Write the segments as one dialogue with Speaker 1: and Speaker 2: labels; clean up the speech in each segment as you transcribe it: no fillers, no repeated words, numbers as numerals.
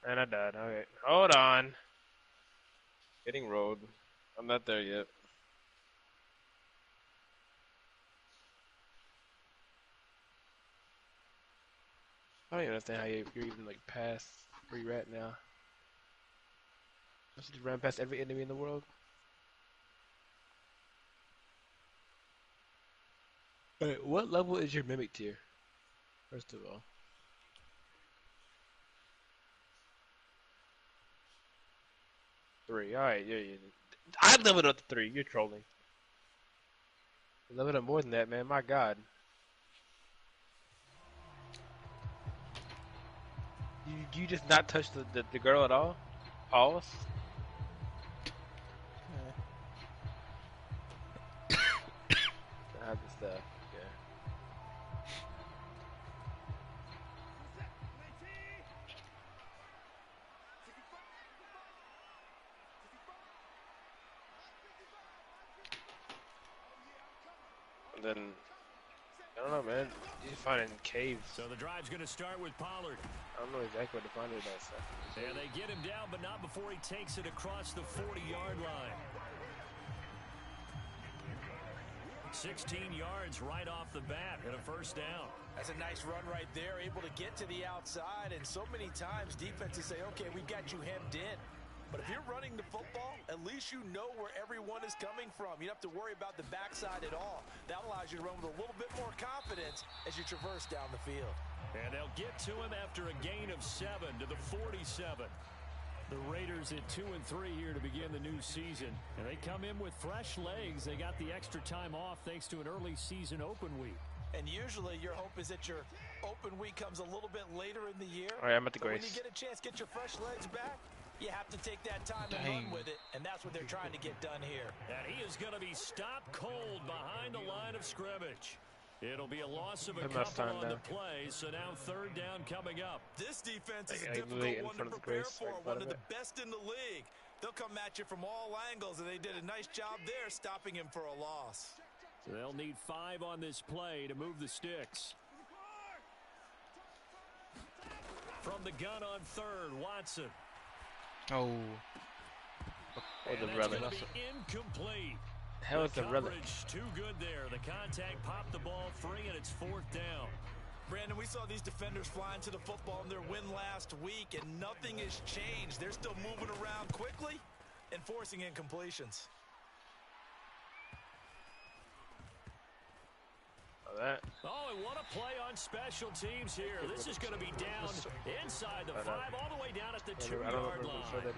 Speaker 1: And I died. Okay. Hold on. Getting rolled. I'm not there yet. I don't even understand how you're even like past where you're at now. I should run past every enemy in the world. Alright, what level is your mimic tier? First of all. 3. Alright, yeah. I leveled up to 3. You're trolling. You leveled up more than that, man. My god. You just not touch the girl at all? Pause? I have the stuff. Yeah. And then, I don't know, man. You find it in caves.
Speaker 2: So the drive's going to start with Pollard.
Speaker 1: I don't know exactly what to find with that stuff.
Speaker 2: And they get him down, but not before he takes it across the 40-yard line. 16 yards right off the bat and a first down.
Speaker 3: That's a nice run right there, able to get to the outside. And so many times defenses say, okay, we've got you hemmed in. But if you're running the football, at least you know where everyone is coming from. You don't have to worry about the backside at all. That allows you to run with a little bit more confidence as you traverse down the field.
Speaker 2: And they'll get to him after a gain of 7 to the 47. The Raiders at 2-3 here to begin the new season. And they come in with fresh legs. They got the extra time off thanks to an early season open week.
Speaker 3: And usually your hope is that your open week comes a little bit later in the year.
Speaker 1: All right, I'm at the
Speaker 3: But
Speaker 1: Grace.
Speaker 3: when you get a chance, get your fresh legs back, you have to take that time and run with it. And that's what they're trying to get done here.
Speaker 2: And he is going to be stopped cold behind the line of scrimmage. It'll be a loss of a couple on the play, so now third down coming up.
Speaker 3: This defense is a difficult one to prepare for, one of the best in the league. They'll come at you from all angles, and they did a nice job there stopping him for a loss.
Speaker 2: So they'll need 5 on this play to move the sticks. From the gun on third, Watson.
Speaker 1: Oh.
Speaker 2: And that's going to be incomplete.
Speaker 1: Hell is the relic?
Speaker 2: Too good there. The contact popped the ball free, and it's fourth down.
Speaker 3: Brandon, we saw these defenders flying to the football in their win last week, and nothing has changed. They're still moving around quickly and forcing incompletions.
Speaker 2: Oh, and what a play on special teams here. This is going to be down inside the 5, all the way down at the 2-yard line.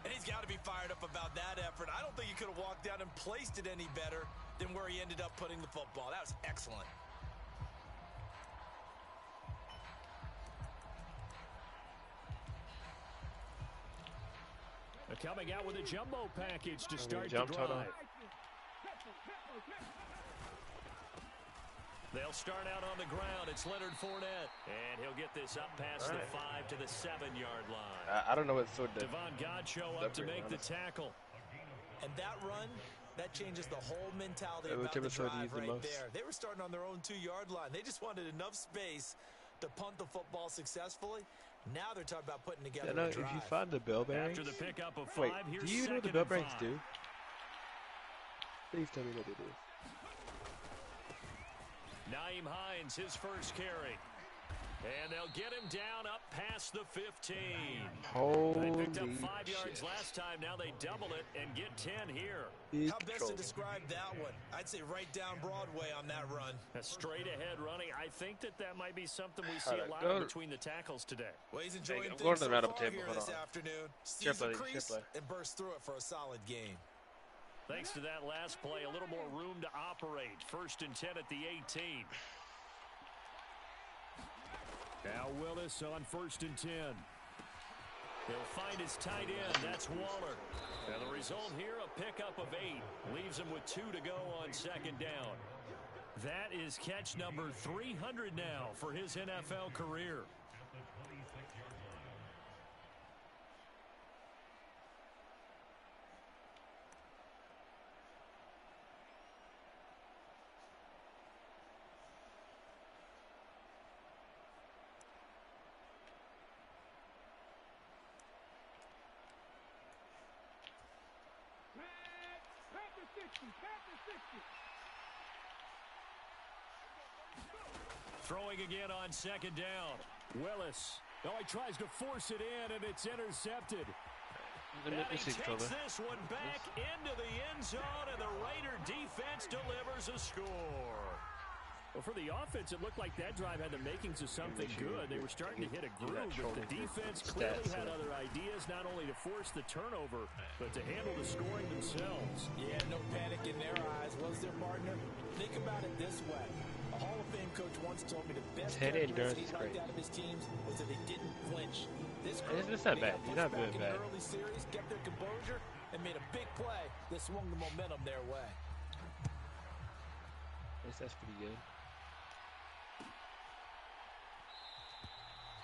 Speaker 3: And he's got to be fired up about that effort. I don't think he could have walked down and placed it any better than where he ended up putting the football. That was excellent.
Speaker 2: They're coming out with a jumbo package to start the drive. They'll start out on the ground. It's Leonard Fournette. And he'll get this up past the 5 to the 7-yard line.
Speaker 1: I don't know what sort of
Speaker 2: Devon Godchaux up to make the tackle.
Speaker 3: And that run, that changes the whole mentality about the drive right there. They were starting on their own 2-yard line. They just wanted enough space to punt the football successfully. Now they're talking about putting together a drive.
Speaker 1: If you find the bell bearings...
Speaker 2: After the pickup of 5,
Speaker 1: do you know what the bell bearings do? Please tell me what they do.
Speaker 2: Naeem Hines, his first carry. And they'll get him down up past the 15.
Speaker 1: Holy
Speaker 2: They picked up 5 yards last time. Now they double it and get 10 here.
Speaker 3: How best to describe that one? I'd say right down Broadway on that run.
Speaker 2: A straight ahead running. I think that might be something we see a lot of between the tackles today.
Speaker 3: Well, he's enjoying things so far here this afternoon. Sees the crease and bursts through it for a solid gain.
Speaker 2: Thanks to that last play, a little more room to operate. 1st and 10 at the 18. Now Willis on 1st and 10. He'll find his tight end. That's Waller. And the result here, a pickup of 8. Leaves him with 2 to go on 2nd down. That is catch number 300 now for his NFL career. Throwing again on second down. Willis. Oh, he tries to force it in, and it's intercepted. And he takes this one back into the end zone, and the Raider defense delivers a score. Well, for the offense, it looked like that drive had the makings of something good. They were starting to hit a groove, but the defense clearly had other ideas, not only to force the turnover, but to handle the scoring themselves.
Speaker 3: Yeah, no panic in their eyes, was there, partner? Think about it this way. A Hall of Fame coach once told me the best characteristic he liked out of his teams was that they didn't flinch. This group,
Speaker 1: it's not bad. He's not
Speaker 3: bad.
Speaker 1: bad.
Speaker 3: In the early series, kept their composure, and made a big play that swung the momentum their way.
Speaker 1: That's pretty good.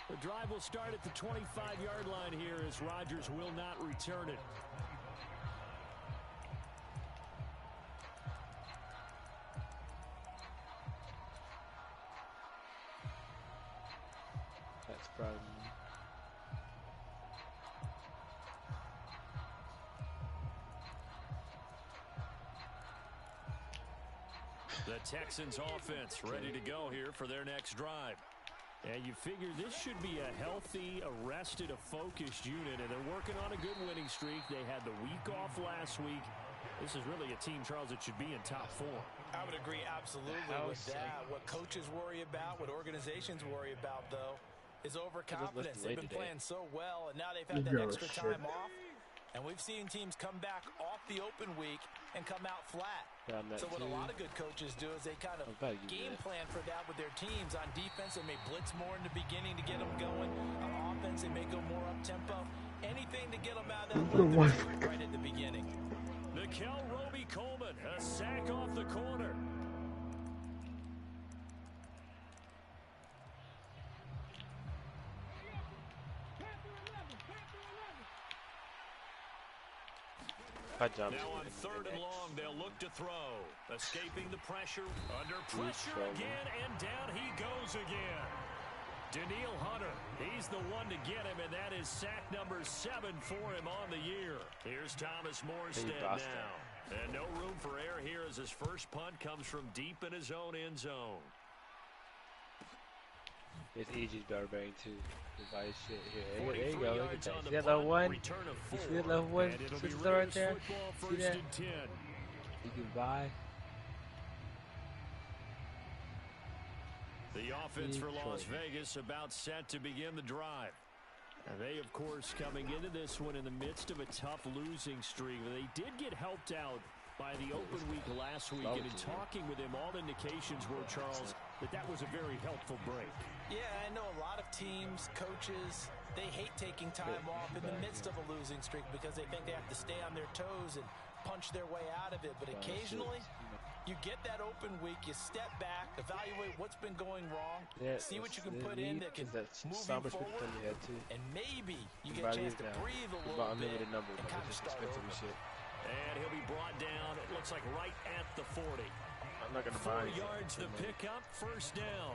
Speaker 2: The drive will start at the 25-yard line here as Rodgers will not return it.
Speaker 1: That's from
Speaker 2: the Texans offense ready to go here for their next drive. And you figure this should be a healthy, arrested, a focused unit, and they're working on a good winning streak. They had the week off last week. This is really a team, Charles, that should be in top form.
Speaker 3: I would agree absolutely with that. What coaches worry about, what organizations worry about, though, is overconfidence. They've been playing so well, and now they've had that extra time off. And we've seen teams come back off the open week and come out flat. So what a lot of good coaches do is they kind of game plan for that with their teams. On defense, they may blitz more in the beginning to get them going. On offense, they may go more up-tempo. Anything to get them out of that right at the beginning.
Speaker 2: Nickel Roby-Coleman, a sack off the corner.
Speaker 1: Now
Speaker 2: on third and long, they'll look to throw. Escaping the pressure, under pressure again, and down he goes again. Daniil Hunter, he's the one to get him, and that is sack number 7 for him on the year. Here's Thomas Morstead now. And no room for error here as his first punt comes from deep in his own end zone.
Speaker 1: It's easy barbarian too. Buy shit here. There you go. Look at that. See that level 1? You see that level 1 sister right there? See that? You can buy.
Speaker 2: The offense for Las Vegas about set to begin the drive. And they, of course, coming into this one in the midst of a tough losing streak. They did get helped out by the open week last week, and in talking with him, all indications were, Charles, that was a very helpful break.
Speaker 3: Yeah, I know a lot of teams, coaches, they hate taking time off in the midst of a losing streak because they think they have to stay on their toes and punch their way out of it. But occasionally, you get that open week, you step back, evaluate what's been going wrong, see what you can put in that can move you forward, and maybe you get a chance to breathe a little bit and kind of start over.
Speaker 2: And he'll be brought down, it looks like right at the 40.
Speaker 1: I'm not going to
Speaker 2: 4 yards to pick up, first down.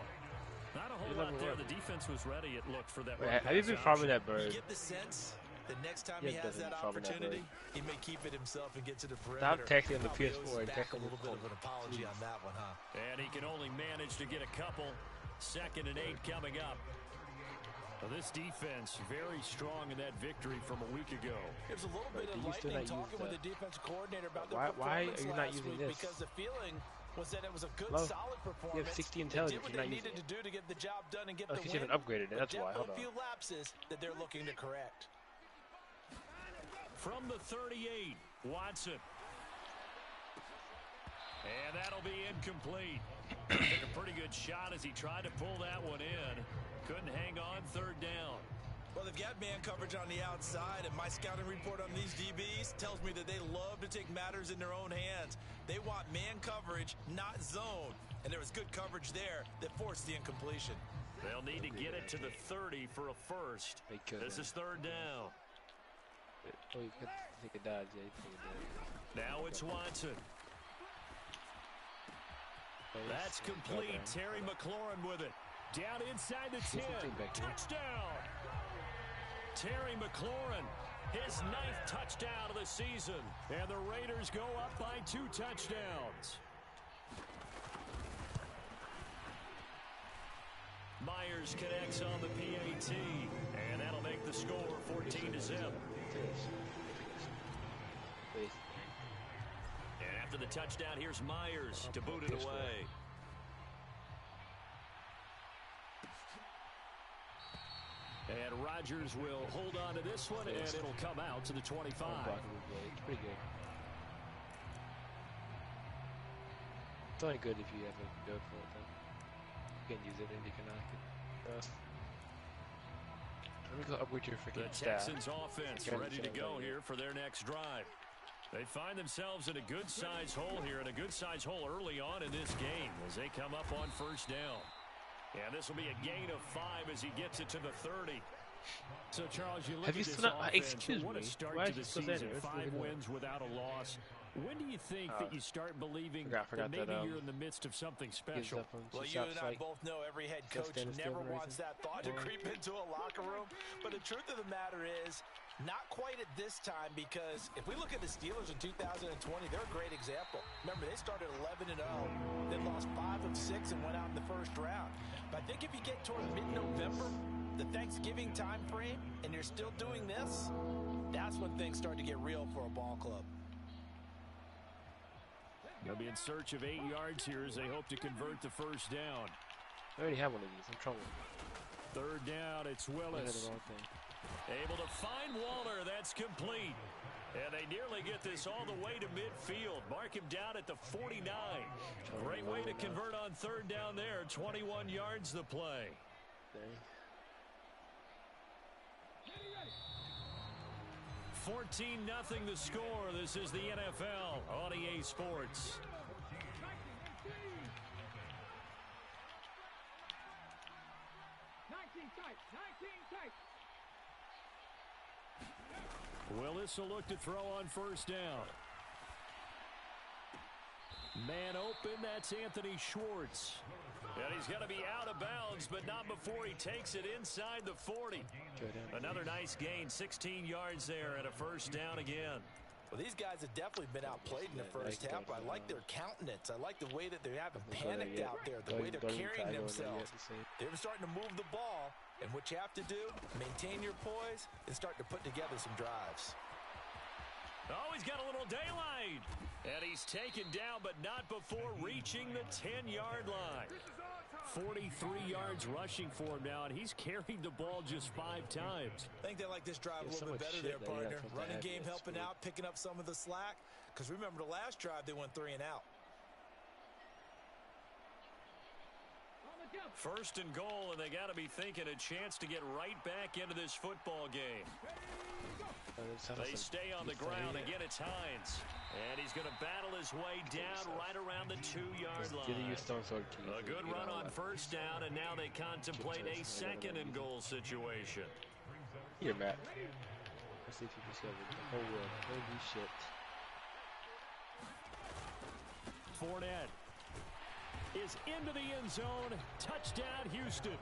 Speaker 2: Not a whole lot there. The defense was ready, it looked, for that.
Speaker 1: Have you been farming that bird?
Speaker 3: You get the sense the next time he has that opportunity, he may keep it himself and get to the perimeter.
Speaker 1: Stop texting on the PS4 and text
Speaker 3: a little bit of an apology on that one, huh?
Speaker 2: And he can only manage to get a couple. 2nd and 8 coming up. Well, this defense very strong in that victory from a week ago.
Speaker 3: There's a little bit of lightning talking with the defensive coordinator about the
Speaker 1: why are
Speaker 3: performance
Speaker 1: you not using this?
Speaker 3: Because the feeling was that it was a good, solid performance.
Speaker 1: You have 60 intelligence. You're not using it.
Speaker 3: To do to get the job done and get the win.
Speaker 1: Because you haven't upgraded it. That's why. Hold on.
Speaker 3: A few lapses that they're looking to correct.
Speaker 2: From the 38, Watson. And that'll be incomplete. Took a pretty good shot as he tried to pull that one in. Couldn't hang on, 3rd down.
Speaker 3: Well, they've got man coverage on the outside, and my scouting report on these DBs tells me that they love to take matters in their own hands. They want man coverage, not zone. And there was good coverage there that forced the incompletion.
Speaker 2: They'll need to get it to the 30 for a first. This is 3rd down.
Speaker 1: Oh, you could take a dodge,
Speaker 2: Now it's Watson. That's complete. Terry McLaurin with it. Down inside the 10. Touchdown. Terry McLaurin His 9th touchdown of the season. And the Raiders go up by 2 touchdowns. Myers connects on the PAT. And that'll make the score 14-0. And after the touchdown, here's Myers to boot it away. And Rodgers will hold on to this one, and it'll come out to the 25.
Speaker 1: Pretty good. It's only good if you have a build for it, though. You can use it and you can knock it. Let me go upgrade your freaking staff.
Speaker 2: The Texans offense ready to go here for their next drive. They find themselves in a good-sized hole here, and a good-sized hole early on in this game as they come up on first down. And this will be a gain of 5 as he gets it to the 30. So, Charles, you look at this offense, what a start to the season. 5 wins without a loss. When do you think that you start believing that maybe you're in the midst of something special?
Speaker 3: Well, you and I both know every head coach never wants that thought to creep into a locker room. But the truth of the matter is, not quite at this time, because if we look at the Steelers in 2020, they're a great example. Remember, they started 11-0, then lost 5 of 6 and went out in the first round. But I think if you get toward mid-November, the Thanksgiving time frame, and you're still doing this, that's when things start to get real for a ball club.
Speaker 2: They'll be in search of 8 yards here as they hope to convert the first down.
Speaker 1: I already have one of these. I'm trouble.
Speaker 2: Third down, it's Willis. Able to find Waller. That's complete. And they nearly get this all the way to midfield. Mark him down at the 49. Great way to convert on third down there. 21 yards the play. 14-0 the score. This is the NFL on EA Sports. Willis will look to throw on first down. Man open, that's Anthony Schwartz. And he's going to be out of bounds, but not before he takes it inside the 40. Another nice gain, 16 yards there, and a first down again.
Speaker 3: Well, these guys have definitely been outplayed in the first half. I like their countenance. I like the way that they haven't panicked out there, the way they're carrying themselves. They're starting to move the ball, and what you have to do, maintain your poise, and start to put together some drives.
Speaker 2: Oh, he's got a little daylight. And he's taken down, but not before reaching the 10-yard line. 43 yards rushing for him now, and he's carried the ball just 5 times.
Speaker 3: I think they like this drive a little bit better there, partner. Running game helping out, picking up some of the slack. Because remember, the last drive, they went 3 and out.
Speaker 2: First and goal, and they got to be thinking a chance to get right back into this football game. They stay on the ground. Again, it's Hines. And he's going to battle his way down right around the 2-yard line. A good run on first down, and now they contemplate a second and goal situation.
Speaker 1: Here, Matt. Let's see if you can discover the whole world. Holy shit.
Speaker 2: Fournette is into the end zone. Touchdown, Houston.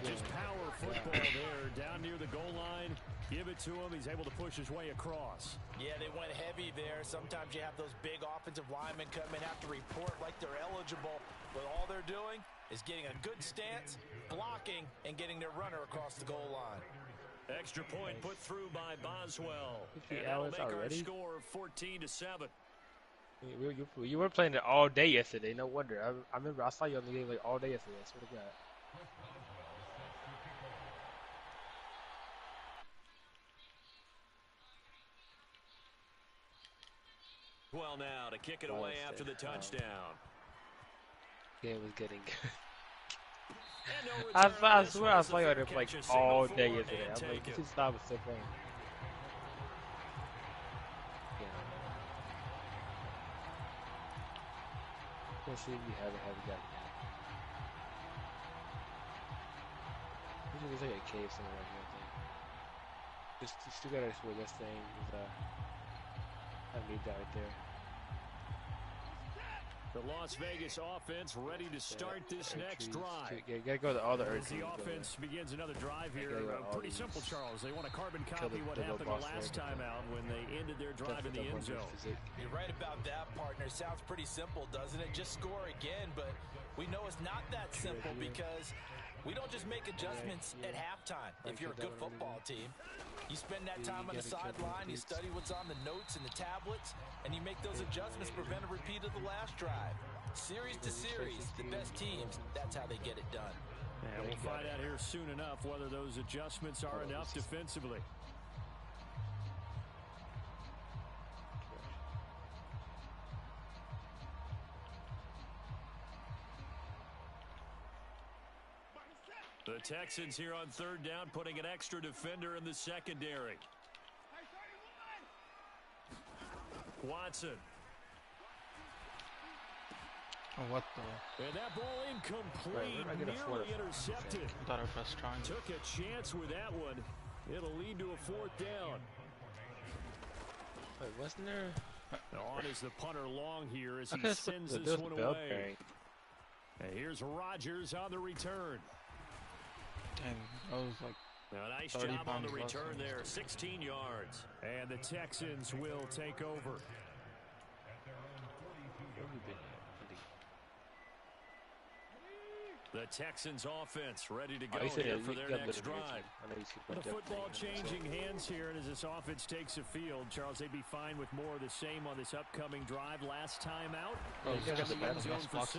Speaker 2: Just power football there down near the goal line. Give it to him. He's able to push his way across.
Speaker 3: Yeah, they went heavy there. Sometimes you have those big offensive linemen come in, have to report like they're eligible. But all they're doing is getting a good stance, blocking, and getting their runner across the goal line.
Speaker 2: Extra point put through by Boswell. And that'll make our score 14-7.
Speaker 1: You were playing it all day yesterday. No wonder. I remember I saw you on the game like all day yesterday. I swear to God.
Speaker 2: Well, now to kick it away after the touchdown.
Speaker 1: Game was getting good. I swear I saw you on there like all day yesterday. I was like, this style was so funny. Let's see if you have got it yet. There's like a cave somewhere right here, I think. You still gotta explore this thing. I need that right there.
Speaker 2: The Las Vegas offense ready to start this next drive.
Speaker 1: You gotta go to all the
Speaker 2: As the offense begins another drive here, pretty simple, Charles. They want to carbon copy what happened the last time out when they ended their drive in the end zone.
Speaker 3: You're right about that, partner. Sounds pretty simple, doesn't it? Just score again, but we know it's not that simple because we don't just make adjustments at halftime. If you're a good football team, you spend that time on the sideline, you study what's on the notes and the tablets, and you make those adjustments to prevent a repeat of the last drive. Series to series, the best teams, that's how they get it done.
Speaker 2: And we'll find out here soon enough whether those adjustments are enough defensively. The Texans here on third down, putting an extra defender in the secondary. Watson.
Speaker 4: Oh, what the?
Speaker 2: And that ball incomplete, nearly intercepted.
Speaker 4: I thought I was trying.
Speaker 2: Took a chance with that one. It'll lead to a fourth down.
Speaker 1: Wait, wasn't there?
Speaker 2: On is the punter long here as he sends this one away. And here's Rodgers on the return.
Speaker 4: Dang, that was like
Speaker 2: a nice job on the return there, 16 yards. And the Texans will take over. The Texans offense ready to go here for their next drive. The football changing hands here, and as this offense takes the field, Charles, they'd be fine with more of the same on this upcoming drive. Last time out, they got the end zone for 6.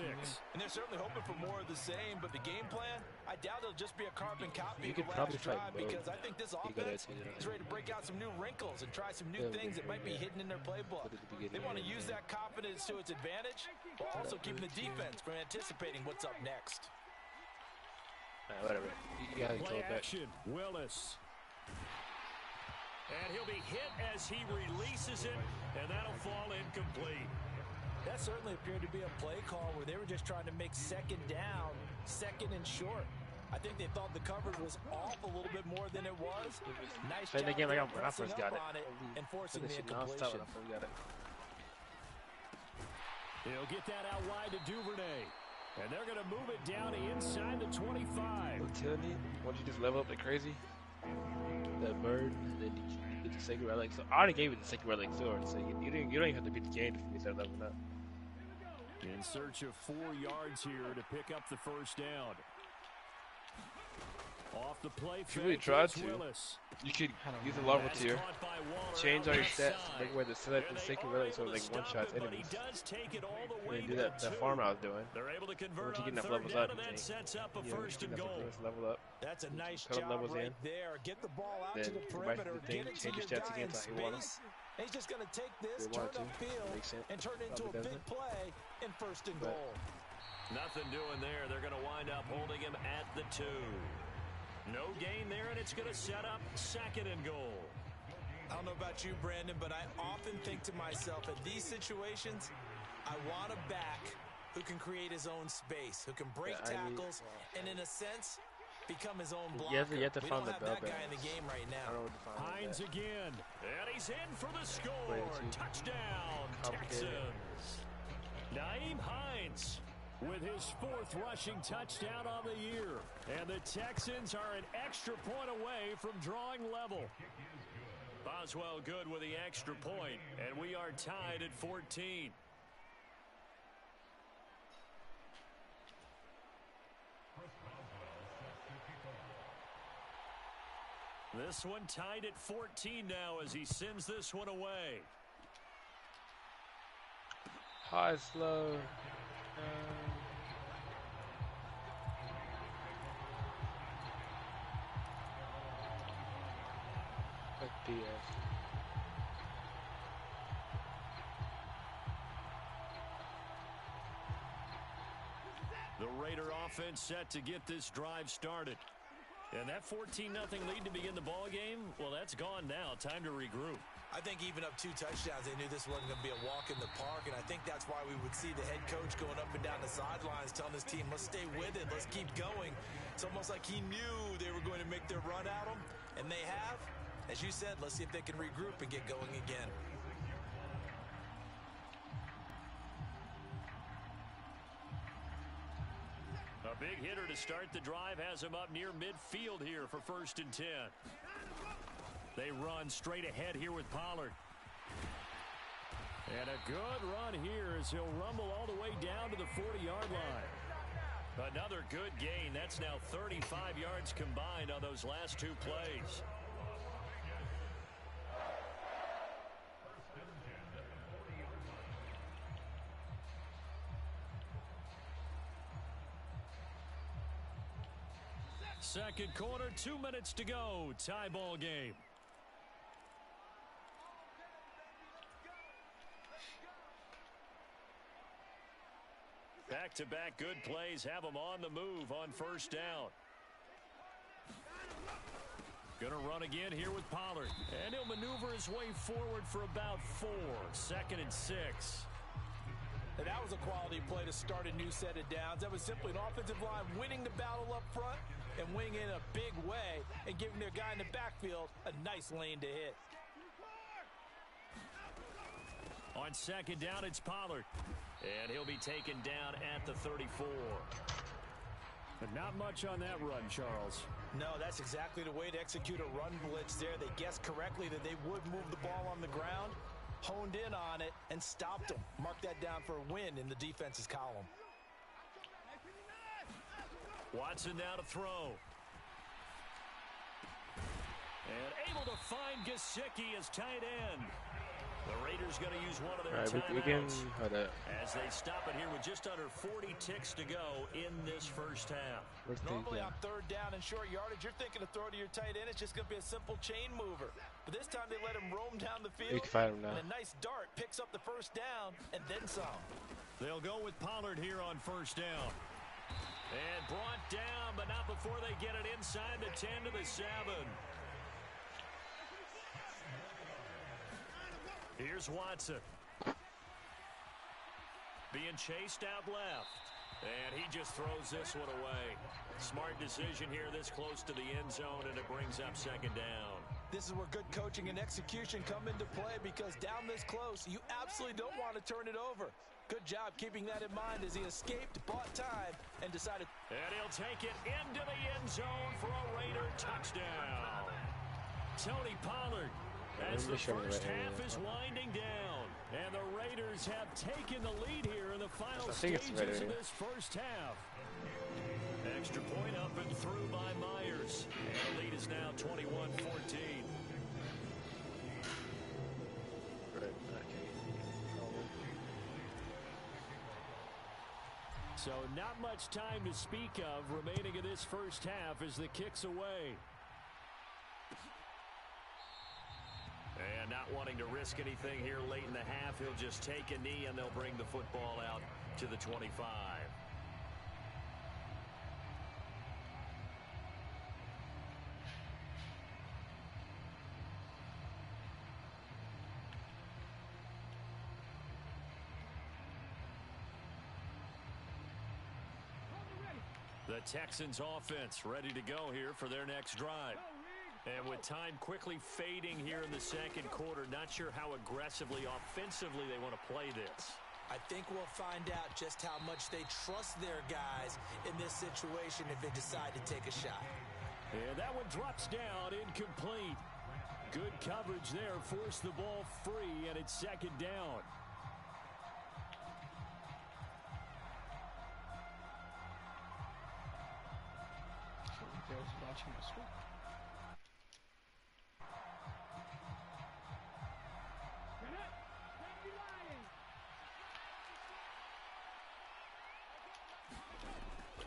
Speaker 3: And they're certainly hoping for more of the same, but the game plan, I doubt it'll just be a carbon copy
Speaker 1: of the last
Speaker 3: drive because I think this offense is ready to break out some new wrinkles and try some new things that might be hidden in their playbook. They want to use that confidence to its advantage, while also keeping the defense from anticipating what's up next.
Speaker 1: Whatever. You gotta
Speaker 2: play action. Willis. And he'll be hit as he releases it, and that'll fall incomplete.
Speaker 3: That certainly appeared to be a play call where they were just trying to make second down, second and short. I think they thought the coverage was off a little bit more than it was. Nice job
Speaker 1: the game like when I
Speaker 3: pressing
Speaker 1: first got
Speaker 3: up on it and forcing the incompletion.
Speaker 2: He'll get that out wide to Duvernay. And they're going to move it down inside the 25.
Speaker 1: I'm telling you, once you just level up like crazy, that bird, and then you get the sacred relic. So I already gave you the sacred relic sword, so you don't even have to beat the game for me to start leveling up.
Speaker 2: In search of 4 yards here to pick up the first down. Off the play,
Speaker 1: if you really tried to, you could use a level tier, change all your stats, make away the select and sacred relic so like one-shots enemies. And do that farm I was doing. Once you get enough levels up, level up.
Speaker 3: That's a nice job right there. Get the ball out to the perimeter, get it to your guy in space. He's just going to take this, turn upfield, and turn it into a big play in first and goal.
Speaker 2: Nothing doing there. They're going to wind up holding him at the 2. No gain there, and it's going to set up second and goal.
Speaker 3: I don't know about you, Brandon, but I often think to myself, at these situations, I want a back who can create his own space, who can break tackles, and in a sense, become his own blocker.
Speaker 1: You have to find
Speaker 3: we don't have that guy in the game right now.
Speaker 2: Hines again, and he's in for the score. Touchdown, Texans. Nyheim Hines with his 4th rushing touchdown on the year. And the Texans are an extra point away from drawing level. Boswell good with the extra point, and we are tied at 14. This one tied at 14 now as he sends this one away.
Speaker 1: High, slow.
Speaker 2: The Raider offense set to get this drive started. And that 14-0 lead to begin the ball game, well, that's gone now. Time to regroup.
Speaker 3: I think even up 2 touchdowns, they knew this wasn't going to be a walk in the park, and I think that's why we would see the head coach going up and down the sidelines telling his team, let's stay with it, let's keep going. It's almost like he knew they were going to make their run at him, and they have. As you said, let's see if they can regroup and get going again.
Speaker 2: big hitter to start the drive has him up near midfield here for 1st and 10. They run straight ahead here with Pollard. And a good run here as he'll rumble all the way down to the 40-yard line. Another good gain. That's now 35 yards combined on those last 2 plays. Second quarter, 2 minutes to go. Tie ball game. Back-to-back good plays have them on the move on 1st down. Going to run again here with Pollard. And he'll maneuver his way forward for about 4. 2nd and 6.
Speaker 3: And that was a quality play to start a new set of downs. That was simply an offensive line winning the battle up front and winning in a big way and giving their guy in the backfield a nice lane to hit.
Speaker 2: On 2nd down, it's Pollard. And he'll be taken down at the 34. But not much on that run, Charles.
Speaker 3: No, that's exactly the way to execute a run blitz there. They guessed correctly that they would move the ball on the ground, honed in on it, and stopped them. Mark that down for a win in the defense's column.
Speaker 2: Watson now to throw. And able to find Gesicki as tight end. The Raiders going to use one of their timeouts as they stop it here with just under 40 ticks to go in this 1st half.
Speaker 3: Normally on 3rd down and short yardage, you're thinking to throw to your tight end. It's just going to be a simple chain mover. But this time they let him roam down the field. And a nice dart picks up the 1st down and then some.
Speaker 2: They'll go with Pollard here on 1st down. And brought down, but not before they get it inside the 10 to the 7. Here's Watson. Being chased out left. And he just throws this one away. Smart decision here this close to the end zone, and it brings up 2nd down.
Speaker 3: This is where good coaching and execution come into play, because down this close, you absolutely don't want to turn it over. Good job keeping that in mind as he escaped, bought time, and decided.
Speaker 2: And he'll take it into the end zone for a Raider touchdown. Tony Pollard. As the 1st half is winding down, and the Raiders have taken the lead here in the final stages of this 1st half. Extra point up and through by Myers, and the lead is now 21-14. So not much time to speak of remaining in this 1st half as the kick's away. And not wanting to risk anything here late in the half, he'll just take a knee and they'll bring the football out to the 25. The Texans offense ready to go here for their next drive. And with time quickly fading here in the 2nd quarter, not sure how aggressively, offensively they want to play this.
Speaker 3: I think we'll find out just how much they trust their guys in this situation if they decide to take a shot.
Speaker 2: And that one drops down, incomplete. Good coverage there, forced the ball free, and it's 2nd down.
Speaker 4: Watching the script.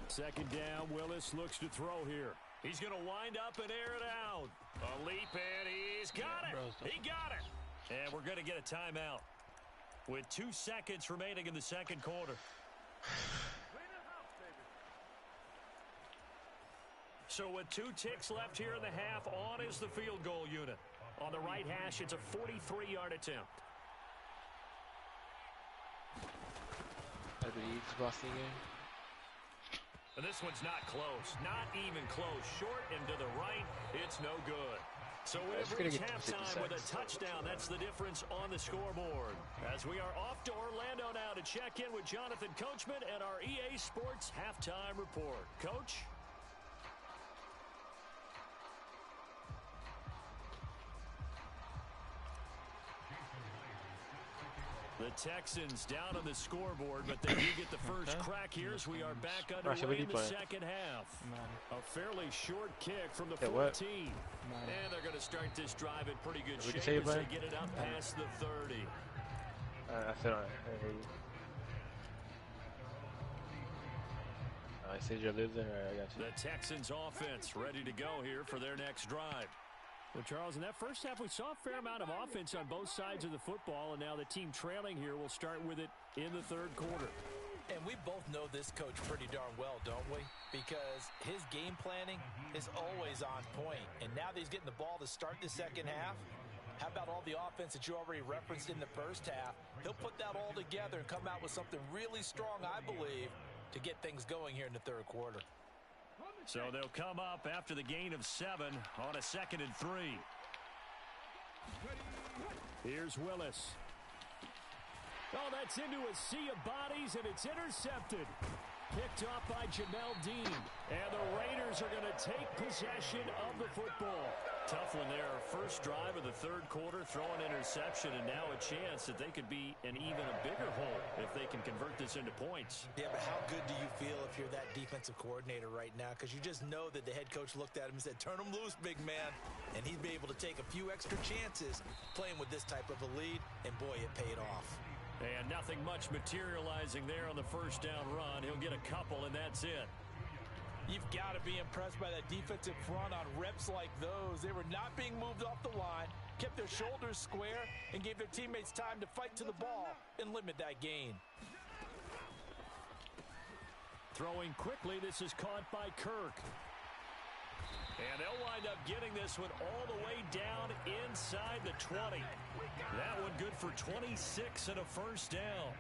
Speaker 2: Second down, Willis looks to throw here. He's going to wind up and air it out. A leap, and he's got it. He got it. And we're going to get a timeout with 2 seconds remaining in the 2nd quarter. So with 2 ticks left here in the half, on is the field goal unit. On the right hash, it's a 43-yard attempt. And this one's not close. Not even close. Short and to the right, it's no good. So it reached halftime with a touchdown. That's the difference on the scoreboard. As we are off to Orlando now to check in with Jonathan Coachman and our EA Sports Halftime Report. Coach? The Texans down on the scoreboard, but they do get the first crack here as we are back underway in the second half. A fairly short kick from the 14. And they're going to start this drive in pretty good shape as they get it up past the 30.
Speaker 1: I said I said you're losing. I got you.
Speaker 2: The Texans offense ready to go here for their next drive.
Speaker 5: Well, Charles, in that first half, we saw a fair amount of offense on both sides of the football, and now the team trailing here will start with it in the third quarter.
Speaker 3: And we both know this coach pretty darn well, don't we? Because his game planning is always on point. And now that he's getting the ball to start the second half, how about all the offense that you already referenced in the first half? He'll put that all together and come out with something really strong, I believe, to get things going here in the third quarter.
Speaker 2: So they'll come up after the gain of 7 on a 2nd and 3.
Speaker 5: Here's Willis. Oh, that's into a sea of bodies, and it's intercepted. Picked off by Jamel Dean. And the Raiders are going to take possession of the football.
Speaker 2: Tough one there. First drive of the third quarter, throw an interception, and now a chance that they could be in even a bigger hole if they can convert this into points.
Speaker 3: Yeah, but how good do you feel if you're that defensive coordinator right now? Because you just know that the head coach looked at him and said, turn him loose, big man. And he'd be able to take a few extra chances playing with this type of a lead, and boy, it paid off.
Speaker 2: And nothing much materializing there on the first down run. He'll get a couple, and that's it.
Speaker 3: You've got to be impressed by that defensive front on reps like those. They were not being moved off the line, kept their shoulders square, and gave their teammates time to fight to the ball and limit that gain.
Speaker 2: Throwing quickly, this is caught by Kirk. And they'll wind up getting this one all the way down inside the 20. That one good for 26 and a first down.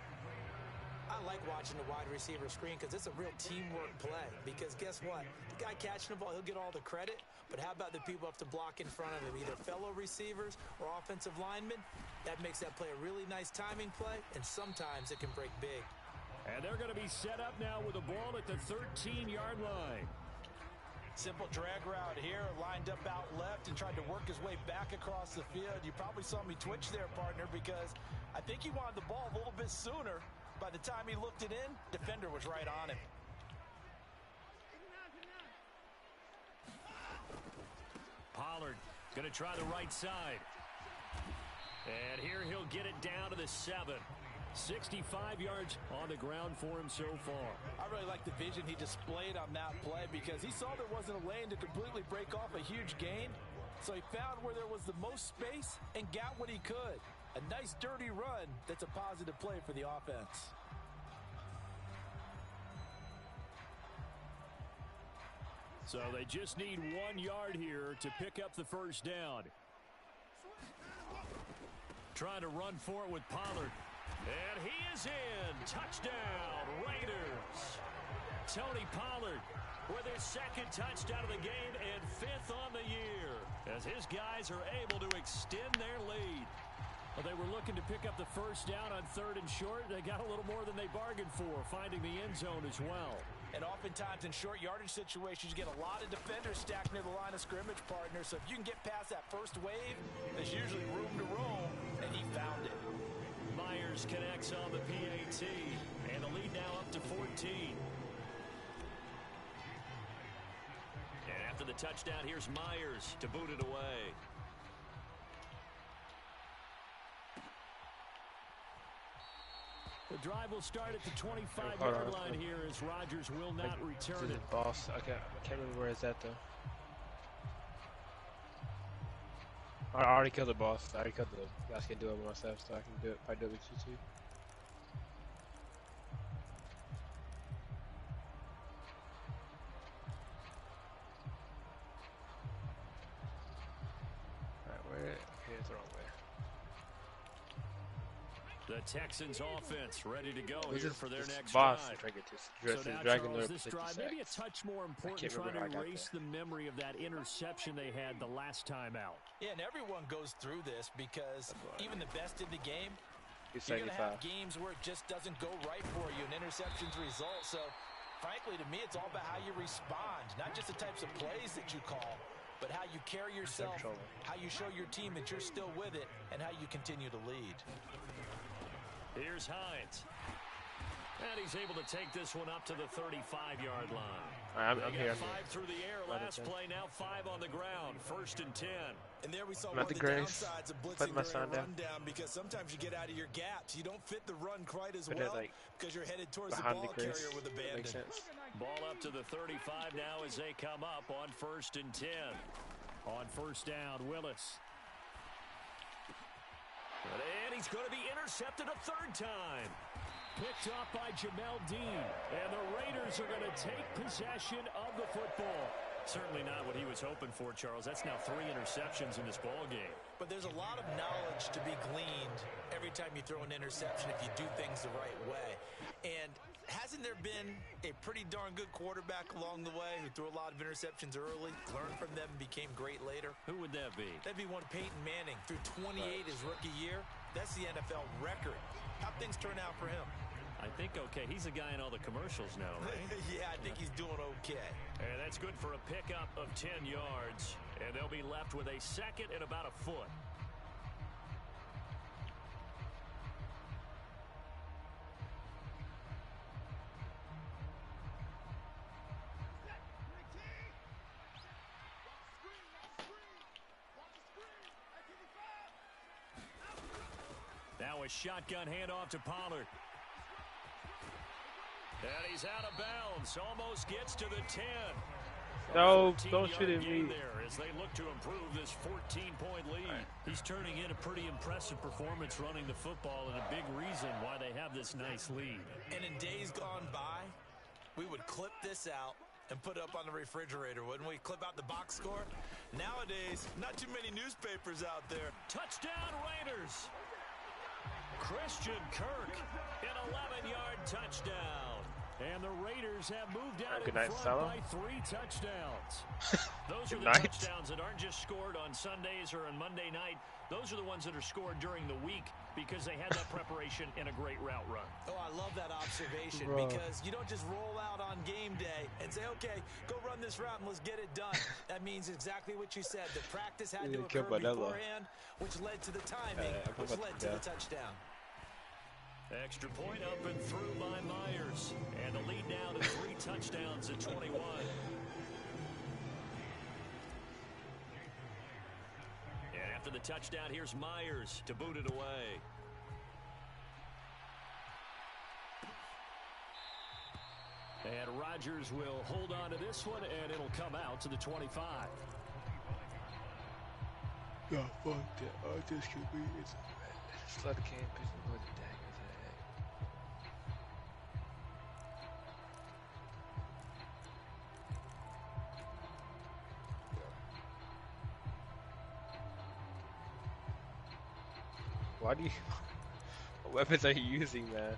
Speaker 3: I like watching the wide receiver screen because it's a real teamwork play. Because guess what? The guy catching the ball, he'll get all the credit. But how about the people up to block in front of him, either fellow receivers or offensive linemen? That makes that play a really nice timing play, and sometimes it can break big.
Speaker 5: And they're going to be set up now with the ball at the 13-yard line.
Speaker 3: Simple drag route here, lined up out left and tried to work his way back across the field. You probably saw me twitch there, partner, because I think he wanted the ball a little bit sooner. By the time he looked it in, defender was right on him.
Speaker 2: Pollard going to try the right side. And here he'll get it down to the 7. 65 yards on the ground for him so far.
Speaker 3: I really like the vision he displayed on that play because he saw there wasn't a lane to completely break off a huge gain. So he found where there was the most space and got what he could. A nice dirty run that's a positive play for the offense.
Speaker 5: So they just need 1 yard here to pick up the first down.
Speaker 2: Trying to run for it with Pollard. And he is in. Touchdown, Raiders. Tony Pollard with his second touchdown of the game and 5th on the year as his guys are able to extend their lead.
Speaker 5: Well, they were looking to pick up the first down on 3rd and short. They got a little more than they bargained for, finding the end zone as well.
Speaker 3: And oftentimes in short yardage situations, you get a lot of defenders stacked near the line of scrimmage, partner. So if you can get past that first wave, there's usually room to roam, and he found it.
Speaker 2: Myers connects on the PAT, and the lead now up to 14. And after the touchdown, here's Myers to boot it away.
Speaker 5: The drive will start at the 25-yard line here as Rodgers will not return it.
Speaker 1: Boss, I can't remember where it's at though. I already killed the boss. I already killed the. You guys can do it myself, so I can do it. If I do it with you too. Alright, where? Okay, it's the wrong way.
Speaker 2: The Texans offense ready to go here for their next
Speaker 1: boss
Speaker 2: drive.
Speaker 1: So now,
Speaker 2: Charles, this drive maybe a touch more important, trying to erase the memory of that interception they had the last time out.
Speaker 3: Yeah, and everyone goes through this because even the best in the game, you're going to have games where it just doesn't go right for you, and interceptions result. So, frankly, to me, it's all about how you respond, not just the types of plays that you call, but how you carry yourself, how you show your team that you're still with it, and how you continue to lead.
Speaker 2: Here's Hines. And he's able to take this one up to the 35-yard line.
Speaker 1: I'm here.
Speaker 2: 5 through the air last play, now 5 on the ground. 1st and 10.
Speaker 3: And there we saw one of the downsides of blitzing during a rundown, because sometimes you get out of your gaps. You don't fit the run quite as well because you're headed towards the ball carrier with abandon.
Speaker 2: Ball up to the 35 now as they come up on 1st and 10. On 1st down, Willis. And he's going to be intercepted a 3rd time. Picked off by Jamel Dean. And the Raiders are going to take possession of the football. Certainly not what he was hoping for, Charles. That's now 3 interceptions in this ball game.
Speaker 3: But there's a lot of knowledge to be gleaned every time you throw an interception if you do things the right way. And hasn't there been a pretty darn good quarterback along the way who threw a lot of interceptions early, learned from them, and became great later?
Speaker 2: Who would that be?
Speaker 3: That'd be one Peyton Manning. Threw 28 his rookie year. That's the NFL record. How'd things turn out for him?
Speaker 2: I think okay. He's a guy in all the commercials now, right?
Speaker 3: Yeah, I think he's doing okay.
Speaker 2: And that's good for a pickup of 10 yards. And they'll be left with a 2nd and about a foot. Now a shotgun handoff to Pollard. And he's out of bounds. Almost gets to the 10.
Speaker 1: No, don't shoot at me.
Speaker 2: There as they look to improve this 14-point lead. Right. He's turning in a pretty impressive performance running the football, and a big reason why they have this nice lead.
Speaker 3: And in days gone by, we would clip this out and put it up on the refrigerator, wouldn't we? Clip out the box score. Nowadays, not too many newspapers out there.
Speaker 2: Touchdown Raiders. Christian Kirk, an 11-yard touchdown. And the Raiders have moved out in front by 3 touchdowns. Those are the touchdowns that aren't just scored on Sundays or on Monday night. Those are the ones that are scored during the week because they had that preparation in a great route run.
Speaker 3: Oh, I love that observation because you don't just roll out on game day and say, okay, go run this route and let's get it done. That means exactly what you said. The practice had to occur beforehand, which led to the timing, which led to the touchdown.
Speaker 2: Extra point up and through by Myers. And the lead now to 3 touchdowns at 21. And after the touchdown, here's Myers to boot it away. And Rodgers will hold on to this one, and it'll come out to the 25.
Speaker 1: Yeah, fuck that. I just can't be it. Slug can't pick me with the daggers. Why do you... What weapons are you using, man?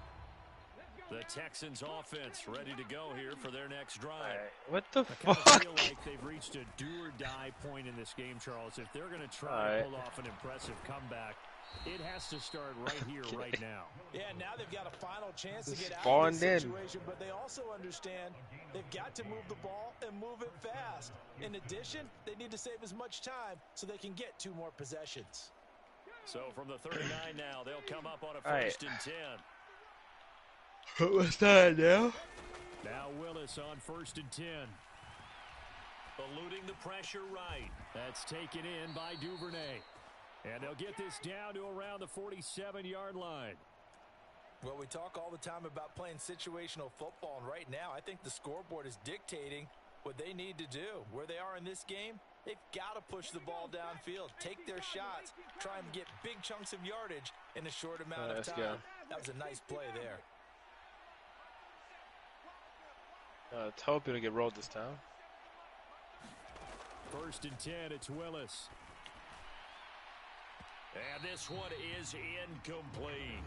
Speaker 2: The Texans offense ready to go here for their next drive.
Speaker 1: Right. What the fuck?
Speaker 2: I feel like they've reached a do-or-die point in this game, Charles. If they're going to try to pull off an impressive comeback, it has to start right here, right now.
Speaker 3: Yeah, now they've got a final chance to get out of this situation, but they also understand they've got to move the ball and move it fast. In addition, they need to save as much time so they can get 2 more possessions.
Speaker 2: So from the 39 now, they'll come up on a 1st and 10.
Speaker 1: What's that now?
Speaker 2: Now Willis on 1st and 10. Eluding the pressure right. That's taken in by Duvernay. And they'll get this down to around the 47-yard line.
Speaker 3: Well, we talk all the time about playing situational football, and right now I think the scoreboard is dictating what they need to do. Where they are in this game, they've got to push the ball downfield, take their shots, try and get big chunks of yardage in a short amount of time. That was a nice play there.
Speaker 1: Let's hope it'll get rolled this time.
Speaker 2: 1st and 10, it's Willis. And this one is incomplete.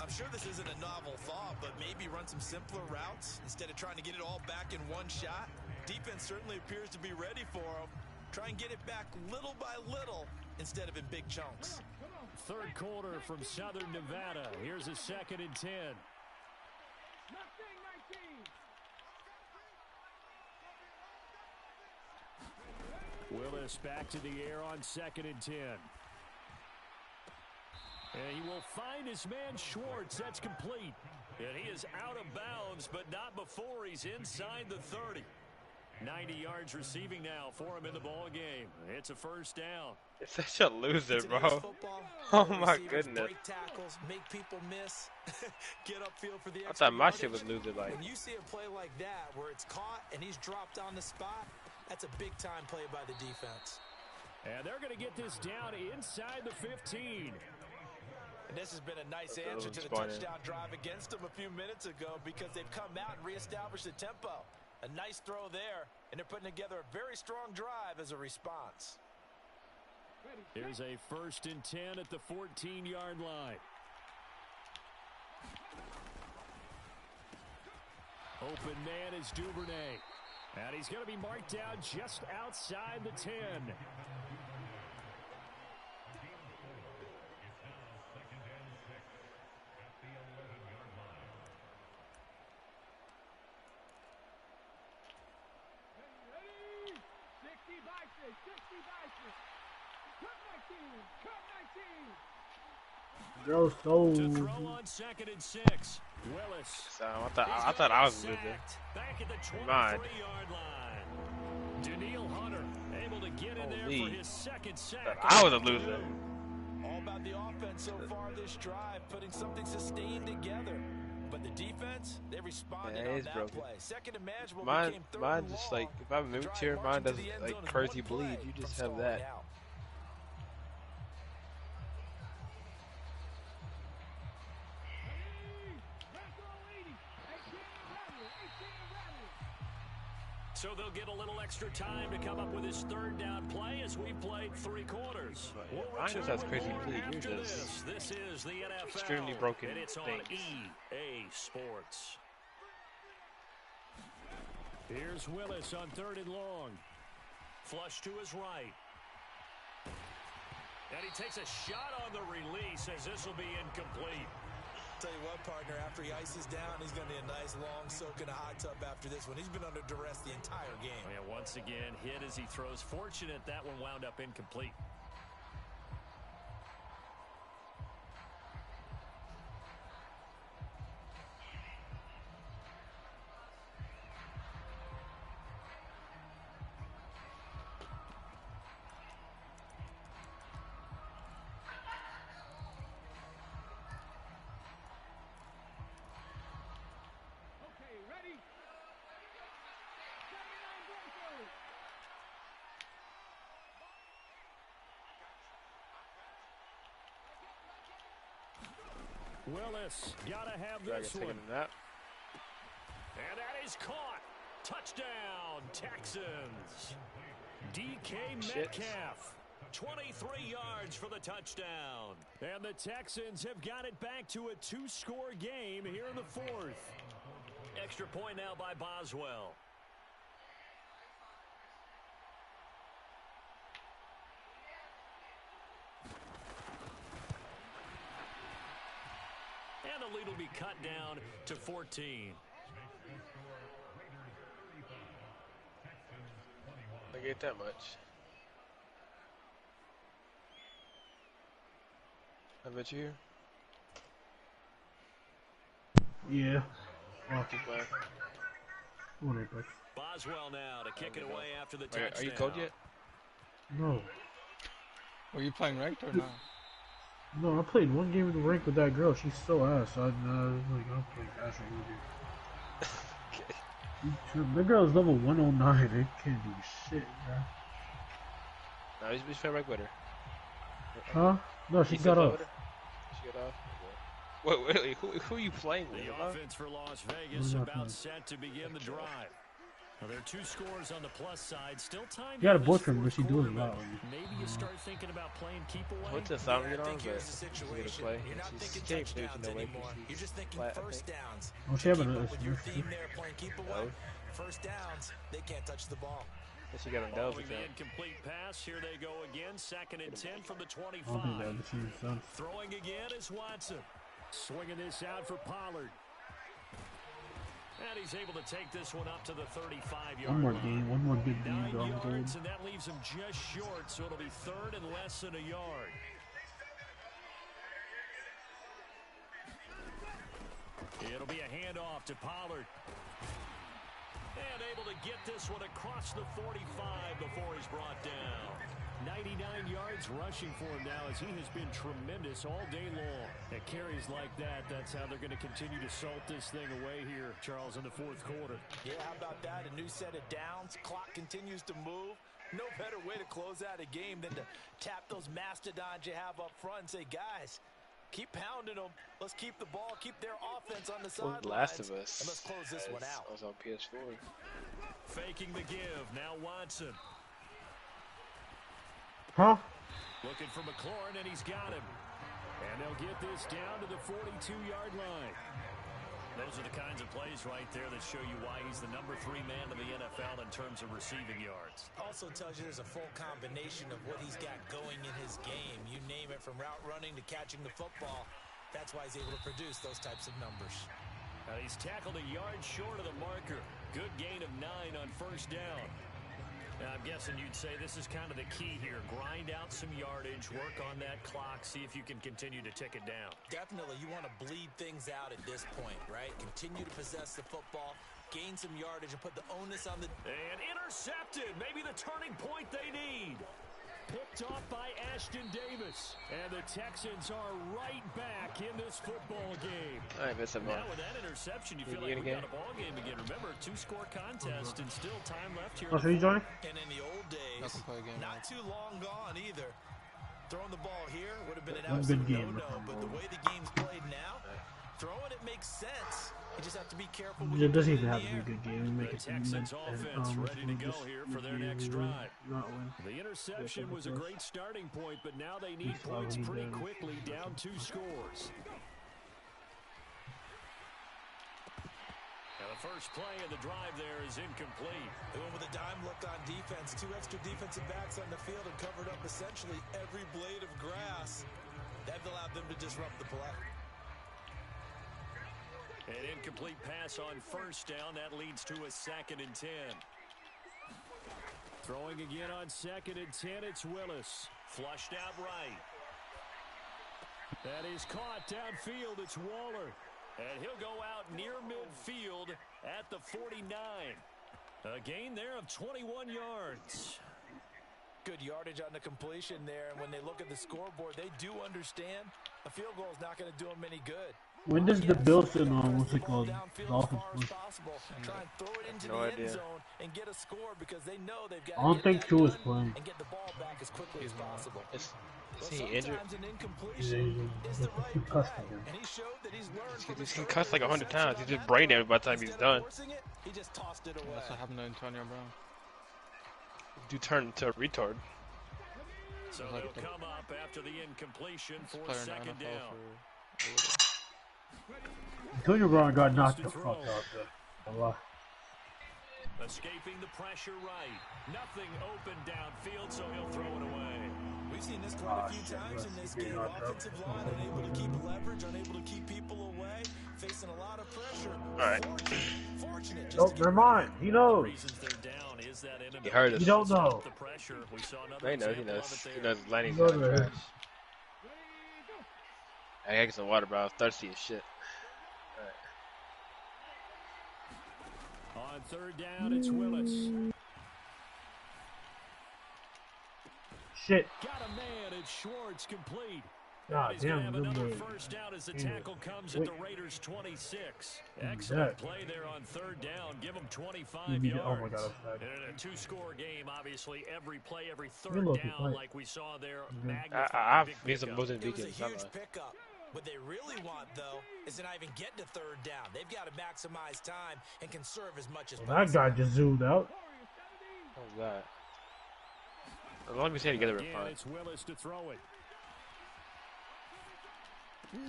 Speaker 3: I'm sure this isn't a novel thought, but maybe run some simpler routes instead of trying to get it all back in one shot. Defense certainly appears to be ready for them. Try and get it back little by little instead of in big chunks.
Speaker 5: Third quarter from Southern Nevada. Here's a 2nd and 10. Willis back to the air on 2nd and 10. And he will find his man Schwartz. That's complete. And he is out of bounds, but not before he's inside the 30. 90 yards receiving now for him in the ball game. It's a first down.
Speaker 1: It's such a loser, bro. Oh my goodness.
Speaker 3: Break tackles, make people miss, get upfield for the
Speaker 1: I thought my shit was loser like.
Speaker 3: When you see a play like that where it's caught and he's dropped on the spot, that's a big time play by the defense.
Speaker 5: And they're going to get this down inside the 15.
Speaker 3: And this has been a nice answer to the touchdown drive against them a few minutes ago because they've come out and reestablished the tempo. A nice throw there, and they're putting together a very strong drive as a response.
Speaker 5: Here's a 1st and 10 at the 14-yard line. Open man is Duvernay. And he's going to be marked down just outside the 10.
Speaker 6: Go so.
Speaker 5: To throw on 2nd and 6. Willis.
Speaker 1: So I thought I was losing.
Speaker 5: Back at the 23-yard line. Daniil Hunter able to get in there for his 2nd sack.
Speaker 1: I was a loser.
Speaker 3: All about the offense so far this drive, putting something sustained together. But the defense, they responded on that
Speaker 1: broken.
Speaker 3: play. Second and manageable.
Speaker 1: Mine just like if I moved here, mine doesn't like crazy bleed. You just have that.
Speaker 5: So they'll get a little extra time to come up with his 3rd down play as we've played 3 quarters.
Speaker 1: Mine just has crazy bleed. You're just
Speaker 5: this is the NFL.
Speaker 1: Extremely broken
Speaker 5: and it's on
Speaker 1: things.
Speaker 5: EA Sports. Here's Willis on 3rd and long. Flush to his right. And he takes a shot on the release as this will be incomplete.
Speaker 3: Tell you what, partner, after he ices down, he's going to be a nice long soak in a hot tub after this one. He's been under duress the entire game.
Speaker 5: And once again, hit as he throws. Fortunate that one wound up incomplete. Willis, gotta have this one.
Speaker 1: That.
Speaker 5: And that is caught. Touchdown, Texans. DK Metcalf, 23 yards for the touchdown. And the Texans have got it back to a 2-score game here in the 4th. Extra point now by Boswell. And the lead will be cut down to 14.
Speaker 1: I get that much. I bet you here.
Speaker 6: Yeah.
Speaker 1: Keep playing.
Speaker 6: Come on, bud.
Speaker 5: Boswell now to kick it away after the touchdown.
Speaker 1: Are you cold yet?
Speaker 6: No.
Speaker 4: Were you playing ranked or not?
Speaker 6: No, I played one game in the rank with that girl. She's so ass. I don't play casual with you. The girl's level 109. It can't do shit, bro.
Speaker 1: No, he's playing rank with her.
Speaker 6: Huh? No, she got off.
Speaker 1: She got off? Wait, who are you playing with?
Speaker 5: The offense for Las Vegas about set to begin the drive.
Speaker 2: Well, there are 2 scores on the plus side. Still time.
Speaker 6: You got a boyfriend, but she does a lot.
Speaker 2: Maybe you start thinking about playing keep away.
Speaker 1: What's the sound
Speaker 3: I
Speaker 1: on?
Speaker 3: think here's
Speaker 1: But
Speaker 3: the situation.
Speaker 1: she's gonna play.
Speaker 3: You're not
Speaker 1: She's
Speaker 3: thinking
Speaker 1: can't do
Speaker 3: touchdowns
Speaker 1: no way.
Speaker 3: anymore. You're just thinking
Speaker 1: flat,
Speaker 3: first downs.
Speaker 6: Oh, she having
Speaker 3: Keep
Speaker 6: a
Speaker 3: up with your theme there, playing keep away. First downs, they can't touch the ball.
Speaker 1: She got him down.
Speaker 2: Following the incomplete pass, here they go again. 2nd and 10 from the 25.
Speaker 5: Throwing again is Watson. Swinging this out for Pollard. And he's able to take this one up to the 35-yard line.
Speaker 6: One more game, one more good game.
Speaker 2: 9 yards, and that leaves him just short, so it'll be 3rd and less than a yard. It'll be a handoff to Pollard. And able to get this one across the 45 before he's brought down. 99 yards rushing for him now as he has been tremendous all day long. At carries like that, that's how they're going to continue to salt this thing away here, Charles, in the 4th quarter.
Speaker 3: Yeah, how about that? A new set of downs. Clock continues to move. No better way to close out a game than to tap those mastodons you have up front and say, guys, keep pounding them. Let's keep the ball, keep their offense on the sidelines.
Speaker 1: Last of Us.
Speaker 3: And let's close this one out.
Speaker 1: I was on PS4.
Speaker 2: Faking the give. Now Watson.
Speaker 6: Huh?
Speaker 2: Looking for McLaurin, and he's got him.
Speaker 5: And they'll get this down to the 42-yard line.
Speaker 2: Those are the kinds of plays right there that show you why he's the number 3 man in the NFL in terms of receiving yards.
Speaker 3: Also tells you there's a full combination of what he's got going in his game. You name it, from route running to catching the football. That's why he's able to produce those types of numbers.
Speaker 2: He's tackled a yard short of the marker. Good gain of 9 on 1st down. Now, I'm guessing you'd say this is kind of the key here. Grind out some yardage, work on that clock, see if you can continue to tick it down.
Speaker 3: Definitely, you want to bleed things out at this point, right? Continue to possess the football, gain some yardage, and put the onus on the...
Speaker 2: And intercepted, maybe the turning point they need.
Speaker 5: Picked off by Ashton Davis. And the Texans are right back in this football game.
Speaker 1: All right, miss him.
Speaker 2: Now with that interception, you feel like we got a ball game again. Remember, 2-score contest and still time left here.
Speaker 6: Oh, so you joining?
Speaker 3: And in the old days, not too long gone either. Throwing the ball here would have been an absolute no-no, but the way the game's played now, throwing it makes sense. You just have to be careful.
Speaker 6: It doesn't even have to be a good game. Make
Speaker 2: the
Speaker 6: it
Speaker 2: Texans offense ready to go here for their next drive.
Speaker 5: The interception was a great starting point, but now they need points pretty quickly, down 2 scores.
Speaker 2: Now the first play of the drive there is incomplete.
Speaker 3: They went with a dime look on defense. 2 extra defensive backs on the field and covered up essentially every blade of grass. That allowed them to disrupt the play.
Speaker 2: An incomplete pass on 1st down. That leads to a 2nd and 10.
Speaker 5: Throwing again on 2nd and 10, it's Willis.
Speaker 2: Flushed out right.
Speaker 5: That is caught downfield. It's Waller.
Speaker 2: And he'll go out near midfield at the 49. A gain there of 21 yards.
Speaker 3: Good yardage on the completion there. And when they look at the scoreboard, they do understand a field goal is not going to do them any good.
Speaker 6: When does the Bills and what's it called? Dolphins.
Speaker 3: Try and throw it into the end zone and get a score because they know they've got
Speaker 6: I don't think Tua is playing.
Speaker 3: And get the ball back as quickly as possible.
Speaker 1: Is he injured?
Speaker 6: He's concussed again.
Speaker 3: And he showed that he's learned.
Speaker 1: He's concussed like 100 times. He's just brain damaged by the time he's done.
Speaker 3: He just tossed it away.
Speaker 4: That's what happened to Antonio Brown.
Speaker 1: Do turn into a retard.
Speaker 2: So they'll come up after the incompletion for 2nd down.
Speaker 6: Antonio Brown got knocked the fuck out.
Speaker 2: Escaping the pressure right. Nothing open downfield, so he'll throw it away.
Speaker 3: We've seen this quite a few times in this game. Offensive line unable to keep leverage, unable to keep people away, facing a lot of pressure.
Speaker 1: All right.
Speaker 3: Fortunate.
Speaker 6: Oh, never mind. He knows.
Speaker 1: He heard us.
Speaker 6: You don't know.
Speaker 1: He knows. He knows. He knows Lenny's in the trash. I gotta get some water, bro. I was thirsty as shit.
Speaker 5: On 3rd down, it's Willis.
Speaker 6: Shit.
Speaker 5: Got a man. It's Schwartz, complete.
Speaker 6: God
Speaker 2: He's
Speaker 6: damn,
Speaker 2: have
Speaker 6: good
Speaker 2: another
Speaker 6: move.
Speaker 2: first down as the tackle comes at the Raiders' 26. Excellent play there on 3rd down. Give them 25 yards.
Speaker 6: Oh my God,
Speaker 2: and in a 2-score game, obviously, every play, every 3rd down, like we saw there, magnified.
Speaker 1: It was a huge
Speaker 3: pickup. What they really want, though, is to not even get to third down. They've got to maximize time and conserve as much as possible.
Speaker 6: That guy just zoomed out.
Speaker 1: What was that? As long as we stay together, we're fine.
Speaker 5: It's Willis to throw it.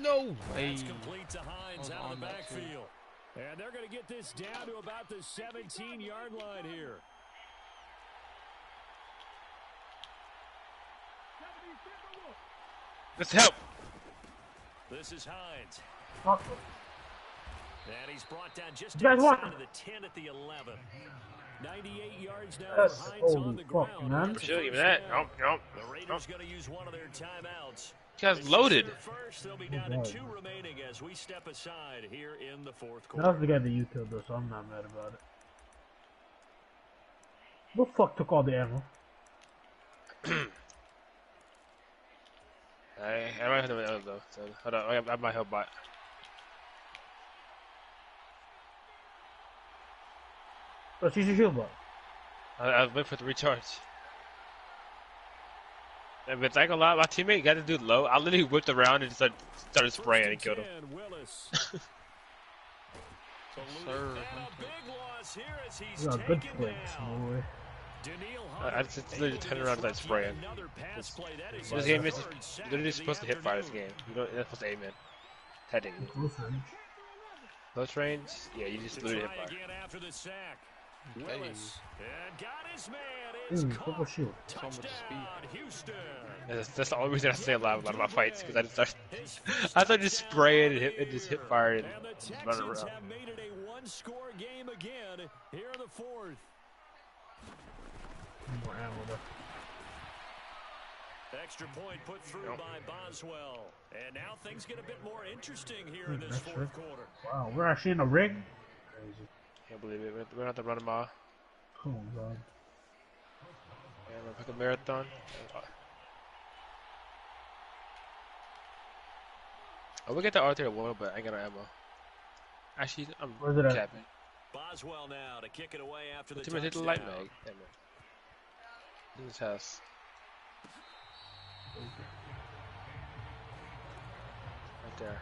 Speaker 4: No!
Speaker 5: That's complete to Hines out of the backfield. And they're going to get this down to about the 17-yard line here.
Speaker 1: Let's help.
Speaker 5: This is Hines.
Speaker 6: Oh.
Speaker 5: And he's brought down just inside of the 10 at the 11. 98 yards now.
Speaker 6: That's
Speaker 5: Hines on the
Speaker 6: fuck,
Speaker 5: ground.
Speaker 6: man.
Speaker 1: For sure, give me that. Nope.
Speaker 5: The Raiders going to use one of their timeouts.
Speaker 1: This guy's loaded.
Speaker 5: First, they'll be down to 2 remaining as we step aside here in the fourth quarter.
Speaker 6: That was the guy that you killed, though, so I'm not mad about it. Who the fuck took all the ammo?
Speaker 1: I might have to know though. So hold on, I might help bot.
Speaker 6: Oh, she's a shield bot.
Speaker 1: I was waiting for it to recharge. And but I gonna lie, my teammate got to do low. I literally whipped around and just started spraying and killed him.
Speaker 6: You got good plays, boy.
Speaker 1: I just literally turned around and started spraying. This game is literally supposed to hit fire. This game, you don't. You're not supposed to aim in. Technically. Close range? Yeah, you just literally hit fire.
Speaker 5: Willis and got his man. It's caught. Touchdown, Houston.
Speaker 1: That's the only reason I stay alive about my fights, because I started just spraying and just hit fire and
Speaker 5: the
Speaker 1: just run
Speaker 5: Texans
Speaker 1: around.
Speaker 5: have made it a one-score game again here in the fourth.
Speaker 6: More ammo, though.
Speaker 5: Extra point put through by Boswell. And now things get a bit more interesting here in this fourth quarter.
Speaker 6: Wow, we're actually in a ring? Crazy.
Speaker 1: Can't believe it. We're gonna have to run them all.
Speaker 6: Oh, God.
Speaker 1: Yeah, we're gonna pick a marathon. Oh, we get the Arthur at 1, but I ain't got no ammo. Actually, I'm
Speaker 6: Where's it at?
Speaker 1: capping.
Speaker 5: Boswell now to kick it away after the
Speaker 1: Teammate hit the
Speaker 5: touchdown.
Speaker 1: light mag. Damn it. In this house. Right there.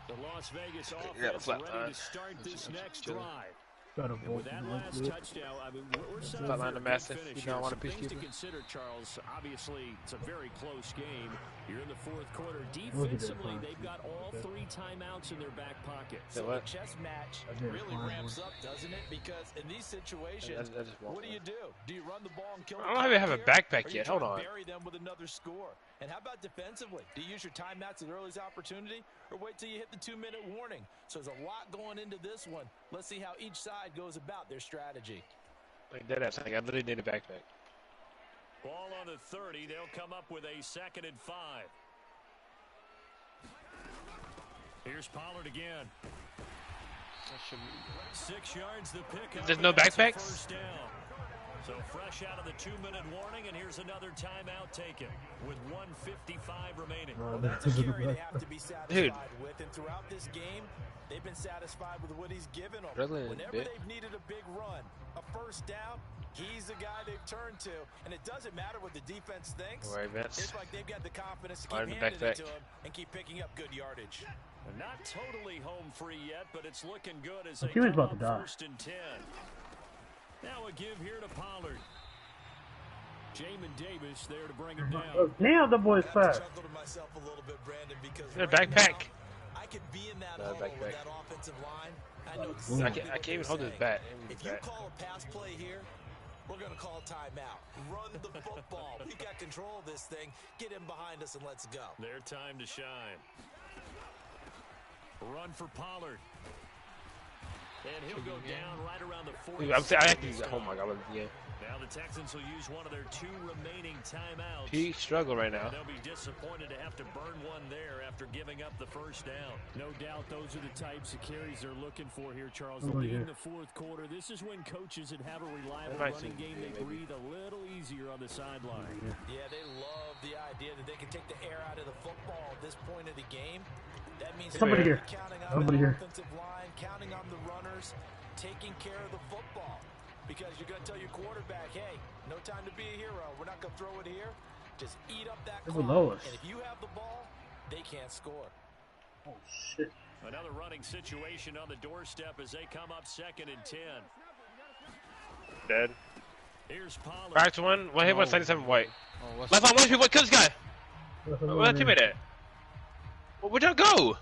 Speaker 5: The Las Vegas
Speaker 1: Yeah,
Speaker 5: offense ready to start this next drive.
Speaker 6: Got a
Speaker 5: And with that last touchdown, I mean, we're set up for a big finish here. Some things to consider, Charles. Obviously, it's a very close game. You're in the fourth quarter. Defensively, they've got all 3 timeouts in their back pocket.
Speaker 3: So the chess match really ramps up, doesn't it? Because in these situations, what do? Do you run the ball and kill the
Speaker 1: I don't even have a backpack yet. Hold on.
Speaker 3: Bury them with another score. And how about defensively? Do you use your timeouts at the earliest opportunity, or wait till you hit the 2-minute warning? So there's a lot going into this one. Let's see how each side goes about their strategy.
Speaker 1: Like deadass, like I literally need a backpack.
Speaker 5: Ball on the 30. They'll come up with a 2nd and 5. Here's Pollard again. 6 yards the pick.
Speaker 1: There's no backpacks?
Speaker 5: First down. So fresh out of the 2-minute warning, and here's another timeout taken with 1:55 remaining.
Speaker 3: Well, that's a carry they have to be satisfied with, and throughout this game, they've been satisfied with what he's given them. Whenever they've needed a big run, a first down, he's the guy they've turned to, and it doesn't matter what the defense thinks. It's like they've got the confidence to keep handing it to him and keep picking up good yardage.
Speaker 5: Not totally home free yet, but it's looking good as they
Speaker 6: come
Speaker 5: up
Speaker 6: to die.
Speaker 5: 1st and 10. Now a give here to Pollard. Jamin Davis there to bring him down.
Speaker 6: Damn, the boy's fast.
Speaker 1: A backpack.
Speaker 3: I could be in that hole with that offensive line. I know
Speaker 1: exactly I can't even hold this bat.
Speaker 3: If you call a pass play here, we're going to call timeout. Run the football. We've got control of this thing. Get him behind us and let's go.
Speaker 5: Their time to shine. Run for Pollard. And he'll go down right around the 40.
Speaker 1: Oh my God, yeah.
Speaker 5: Now the Texans will use one of their 2 remaining timeouts.
Speaker 1: He struggled right now.
Speaker 5: They'll be disappointed to have to burn one there after giving up the first down. No doubt those are the types of carries they're looking for here, Charles. In the fourth quarter, this is when coaches that have a reliable running game, they breathe a little easier on the sideline.
Speaker 3: Yeah, they love the idea that they can take the air out of the football at this point of the game. That means
Speaker 6: somebody here.
Speaker 3: Counting on the offensive line, counting on the runners, taking care of the football. because you're going to tell your quarterback, hey, no time to be a hero. We're not going to throw it here. Just eat up that clock. And if you have the ball, they can't score.
Speaker 6: Oh, shit.
Speaker 2: Another running situation on the doorstep as they come up 2nd and 10.
Speaker 1: Dead.
Speaker 2: Here's Pollard.
Speaker 1: Back to one. One hit, 177 white.
Speaker 4: Oh, what's
Speaker 1: Left on one, what kills this guy? Where that teammate at? Where'd y'all go?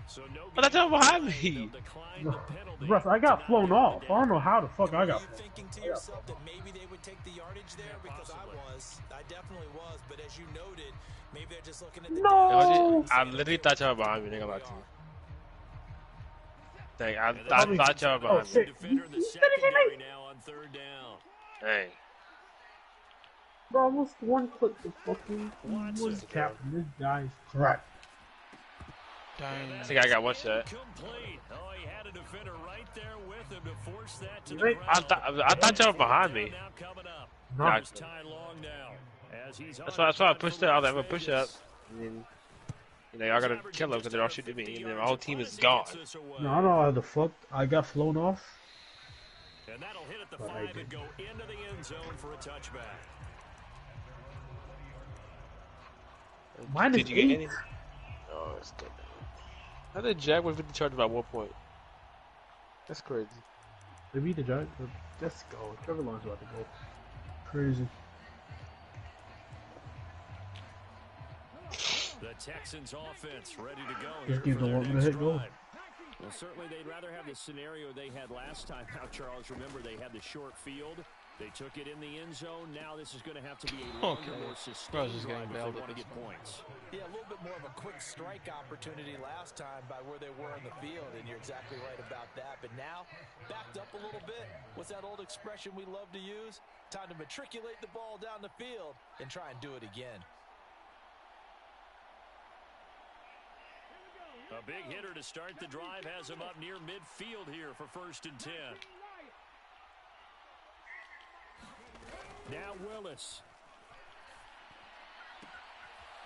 Speaker 2: So no
Speaker 1: that's all behind me.
Speaker 6: Russ, I got flown off. I don't know how the fuck I got flown.
Speaker 3: Thinking to yourself that maybe they would take the yardage there? Because I definitely was. But as you noted, maybe they're just looking at the
Speaker 6: No!
Speaker 1: I literally thought y'all were behind me, nigga. Dang, I thought y'all were behind me.
Speaker 2: Defender in the secondary now on 3rd down.
Speaker 1: Dang.
Speaker 6: Bro, almost one clip to fucking one captain. This guy's crap.
Speaker 4: Dang.
Speaker 1: I think I got one shot.
Speaker 2: Complete. Oh, he had a defender right there with him to force that to the
Speaker 6: Right.
Speaker 2: ground.
Speaker 1: I thought y'all were behind me.
Speaker 2: Now coming up.
Speaker 6: Nah.
Speaker 2: Here's Ty Long now. As he's
Speaker 1: That's why I pushed it. I was like, I'm gonna push it up. And then, you know, y'all gotta kill them because they're all shooting at me. And then my whole team is gone.
Speaker 6: No, I don't know how the fuck I got flown off.
Speaker 2: And that'll hit at the 5 and go into the end zone for a touchback.
Speaker 6: Mine is
Speaker 1: Did you get
Speaker 6: 8.
Speaker 1: any? Oh, it's good. How did Jaguars beat the Chargers by 1 point? That's crazy.
Speaker 6: They beat the Giants. Let's go. Trevor Lawrence about to go. Crazy.
Speaker 2: The Texans offense ready to go.
Speaker 6: This game don't want me to hit goal.
Speaker 2: Well, certainly they'd rather have the scenario they had last time out, Charles. Remember, they had the short field. They took it in the end zone. Now this is going to have to be a longer, more sustained drive if they want to get points.
Speaker 3: Yeah, a little bit more of a quick strike opportunity last time by where they were in the field, and you're exactly right about that. But now, backed up a little bit. What's that old expression we love to use? Time to matriculate the ball down the field and try and do it again.
Speaker 2: A big hitter to start the drive has him up near midfield here for 1st and 10. Now Willis.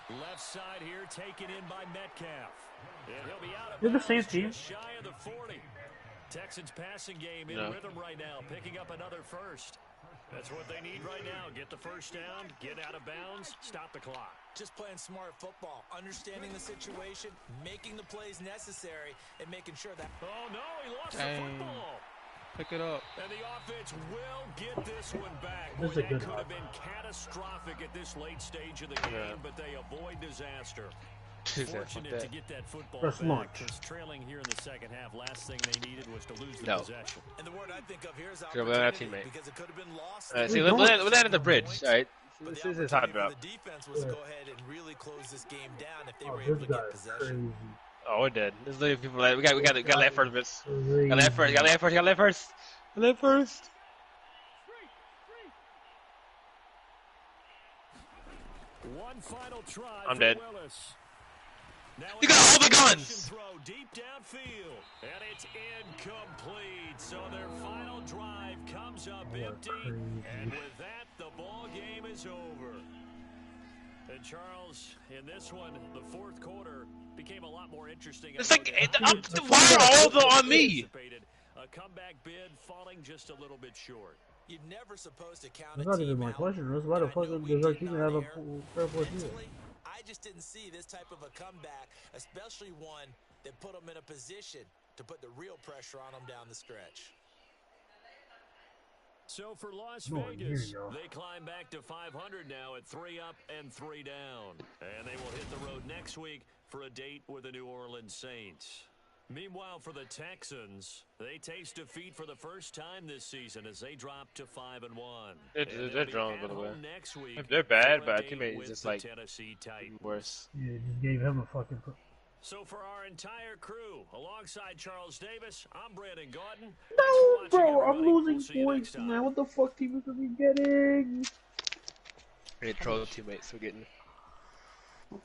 Speaker 2: Left side here taken in by Metcalf. And he'll be out of
Speaker 6: They're the same team.
Speaker 2: just shy of the 40. Texans passing game in rhythm right now, picking up another first. That's what they need right now. Get the first down, get out of bounds, stop the clock.
Speaker 3: Just playing smart football, understanding the situation, making the plays necessary, and making sure that...
Speaker 2: Oh, no, he lost
Speaker 4: Dang.
Speaker 2: the football.
Speaker 4: Pick it up.
Speaker 2: And the offense will get this one back.
Speaker 6: This is
Speaker 2: Boy,
Speaker 6: a good
Speaker 2: that could have
Speaker 6: one.
Speaker 2: been catastrophic at this late stage of the game, but they avoid disaster. Fortunate to get that football
Speaker 6: Press
Speaker 2: back,
Speaker 6: launch.
Speaker 2: because trailing here in the second half, last thing they needed was to lose the
Speaker 1: No.
Speaker 2: possession.
Speaker 3: And the word I think of here is
Speaker 1: Good, we're that
Speaker 3: opportunity,
Speaker 1: teammate.
Speaker 3: because it could have been lost.
Speaker 1: See, we're at the bridge, alright?
Speaker 3: But
Speaker 1: This
Speaker 3: the
Speaker 1: is hot
Speaker 3: opportunity
Speaker 1: drop.
Speaker 3: for the defense was to go ahead and really close this game down if they
Speaker 6: Oh,
Speaker 3: were able
Speaker 6: this
Speaker 3: to
Speaker 6: guy
Speaker 3: get
Speaker 6: is
Speaker 3: possession.
Speaker 6: crazy.
Speaker 1: Oh, we're dead. There's literally people like, we got left first, Vince.
Speaker 6: Crazy.
Speaker 1: Got left first, got left first, got left first. Got left first.
Speaker 2: One final try
Speaker 1: I'm
Speaker 2: for
Speaker 1: dead.
Speaker 2: Willis. Now
Speaker 1: You got all the guns!
Speaker 2: Throw deep downfield, and it's incomplete. So their final drive comes up empty, and with that, the ball game is over. And Charles, in this one, the fourth quarter became a lot more interesting.
Speaker 1: It's like, why are all the on me?
Speaker 2: A comeback bid falling just a little bit short.
Speaker 3: You're never supposed to count
Speaker 6: That's
Speaker 3: a
Speaker 6: not
Speaker 3: team
Speaker 6: even my
Speaker 3: out.
Speaker 6: question, Russ. Why the fuck does our team have a fair play team?
Speaker 3: Mentally, I just didn't see this type of a comeback, especially one that put them in a position to put the real pressure on them down the stretch.
Speaker 2: So for Las
Speaker 6: Oh, here
Speaker 2: Vegas,
Speaker 6: you go.
Speaker 2: they climb back to 500 now at 3 up and 3 down. And they will hit the road next week for a date with the New Orleans Saints. Meanwhile, for the Texans, they taste defeat for the first time this season as they drop to 5-1.
Speaker 1: They're drawn, by the way.
Speaker 2: Next week
Speaker 1: They're bad,
Speaker 2: for a
Speaker 1: but our
Speaker 2: date
Speaker 1: teammate is
Speaker 2: with
Speaker 1: just
Speaker 2: the
Speaker 1: like
Speaker 2: Tennessee Titans.
Speaker 1: worse.
Speaker 6: Yeah, just gave him a fucking.
Speaker 2: So for our entire crew, alongside Charles Davis, I'm Brandon Gordon.
Speaker 6: No, bro, I'm
Speaker 2: We'll
Speaker 6: losing
Speaker 2: see you next
Speaker 6: points,
Speaker 2: time.
Speaker 6: man. What the fuck team is we getting?
Speaker 1: Hey, troll teammates, we're getting.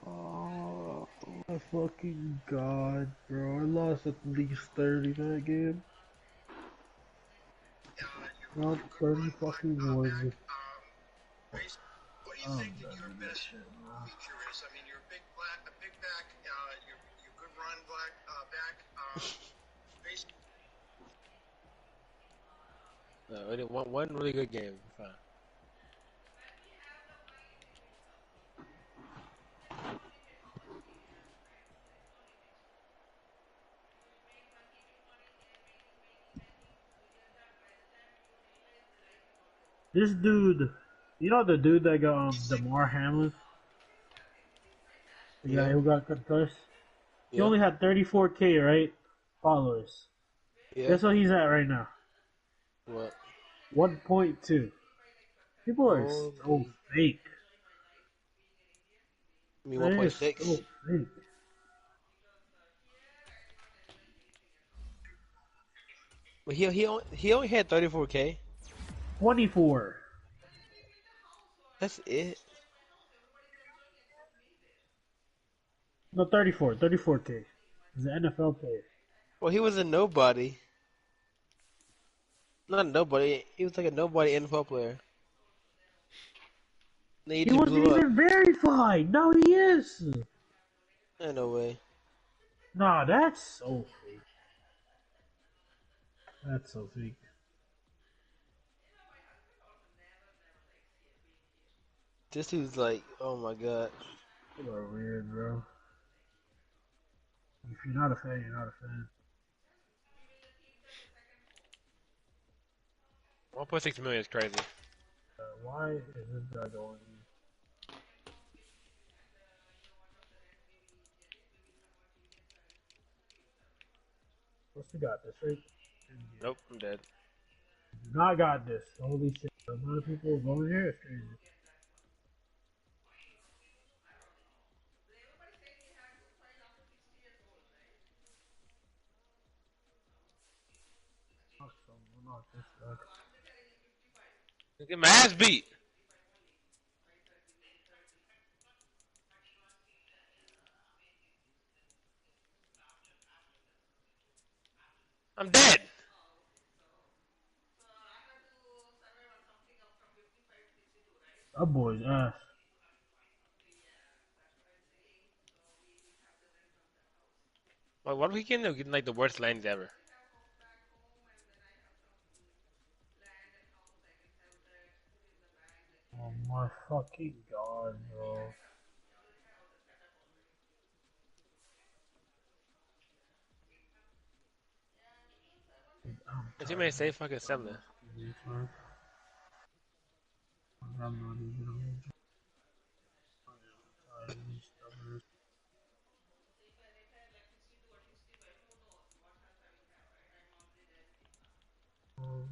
Speaker 6: Oh my fucking god, bro. I lost at least 30 that game. Not 30 fucking ones.
Speaker 7: What do you think that your best feature is? I mean, you're a big back, you could run back.
Speaker 1: Only one really good game. Fine.
Speaker 6: This dude, you know the dude that got Damar Hamlin, the guy
Speaker 1: Yeah.
Speaker 6: who got concussed. He
Speaker 1: Yeah.
Speaker 6: only had 34K right followers.
Speaker 1: Yeah.
Speaker 6: Guess what he's at right now?
Speaker 1: What?
Speaker 6: 1.2. People are so
Speaker 1: Holy.
Speaker 6: fake.
Speaker 1: You mean
Speaker 6: That is so
Speaker 1: 1.6?
Speaker 6: fake.
Speaker 1: But he only had 34K.
Speaker 6: 24.
Speaker 1: That's it.
Speaker 6: No, 34. 34K. He's an NFL player.
Speaker 1: Well, he was a nobody. Not a nobody. He was like a nobody NFL player. Then he
Speaker 6: He
Speaker 1: just
Speaker 6: wasn't
Speaker 1: blew up.
Speaker 6: even verified. Now he is.
Speaker 1: Ain't no way.
Speaker 6: Nah, that's so fake. That's so fake.
Speaker 1: This dude's like, oh my god.
Speaker 6: People are weird, bro. If you're not a fan, you're not a fan.
Speaker 1: 1.6 million is crazy.
Speaker 6: Why is this guy going here? What's the got this, right?
Speaker 1: Nope, I'm dead.
Speaker 6: Do not got this. Holy shit. The amount of people going here is crazy. Not so, not this guy.
Speaker 1: Get my ass beat. I'm dead.
Speaker 6: That boy's ass.
Speaker 1: Like, what if we getting like the worst lanes ever?
Speaker 6: Oh my fucking god, bro. I'm
Speaker 1: But you
Speaker 6: tired
Speaker 1: may
Speaker 6: of
Speaker 1: say fucking something.
Speaker 6: this, man. I'm not even tired of these stubbers. Oh,